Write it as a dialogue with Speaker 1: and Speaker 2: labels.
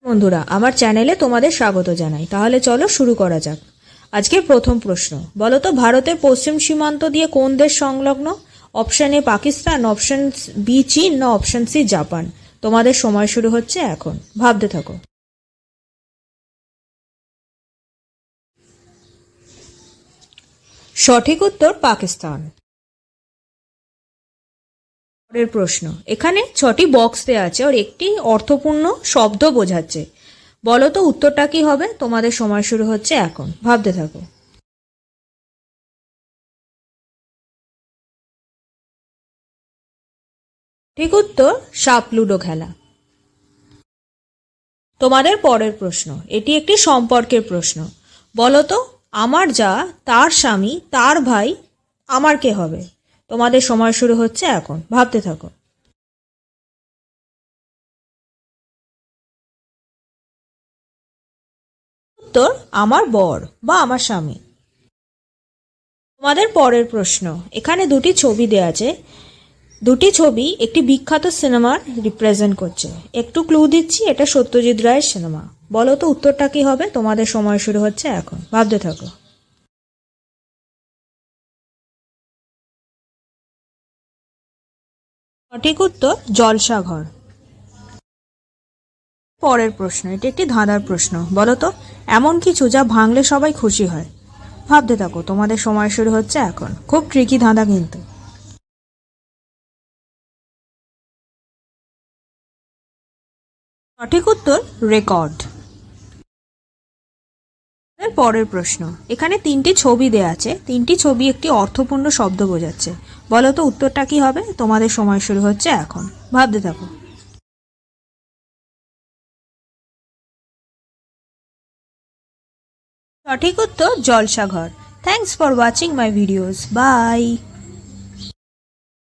Speaker 1: বন্ধুরা, আমার চ্যানেলে তোমাদের স্বাগত জানাই। তাহলে চলো শুরু করা যাক। আজকের প্রথম প্রশ্ন, বলো তো ভারতের পশ্চিম সীমান্ত দিয়ে কোন দেশ সংলগ্ন? Option A Pakistan, option B চীন, না অপশন সি জাপান। তোমাদের সময় শুরু হচ্ছে এখন, ভাবতে থাকো। সঠিক উত্তর পাকিস্তান। পরের প্রশ্ন, এখানে 6টি বক্স দেওয়া আছে আর একটি অর্থপূর্ণ শব্দ বোঝাচ্ছে। বলো তো উত্তরটা কি হবে? তোমাদের সময় শুরু হচ্ছে এখন, ভাবতে থাকো। ঠিক উত্তর সাপ লুডো খেলা। তোমাদের পরের প্রশ্ন, এটি একটি সম্পর্কের প্রশ্ন। বলো তো আমার যা, তার স্বামী, তার ভাই, আমার কে হবে? তোমাদের সময় শুরু হচ্ছে এখন, ভাবতে থাকো। উত্তর আমার বর বা আমার স্বামী। তোমাদের পরের প্রশ্ন, এখানে দুটি ছবি দেওয়া আছে। দুটি ছবি একটি বিখ্যাত সিনেমার রিপ্রেজেন্ট করছে। একটু ক্লু দিচ্ছি, এটা সত্যজিৎ রায়ের সিনেমা। বলো তো উত্তরটা কি হবে? তোমাদের সময় শুরু হচ্ছে এখন, ভাবতে থাকো। সঠিক উত্তর জলসাঘর। পরের প্রশ্ন, এটি একটি ধাঁধার প্রশ্ন। বলো তো এমন কিছু যা ভাঙলে সবাই খুশি হয়। ভাবতে থাকো, তোমাদের সময় শুরু হচ্ছে এখন। খুব ট্রিকি ধাঁধা কিন্তু। সঠিক উত্তর রেকর্ড। পরের প্রশ্ন, এখানে 3টি ছবি দেয়া আছে। 3টি ছবি একটি অর্থপূর্ণ শব্দ বোঝাচ্ছে। বলো তো উত্তরটা কি হবে? তোমাদের সময় শুরু হচ্ছে এখন, ভাবতে থাকো। সঠিক উত্তর Jalsaghar. Thanks for watching my videos. By.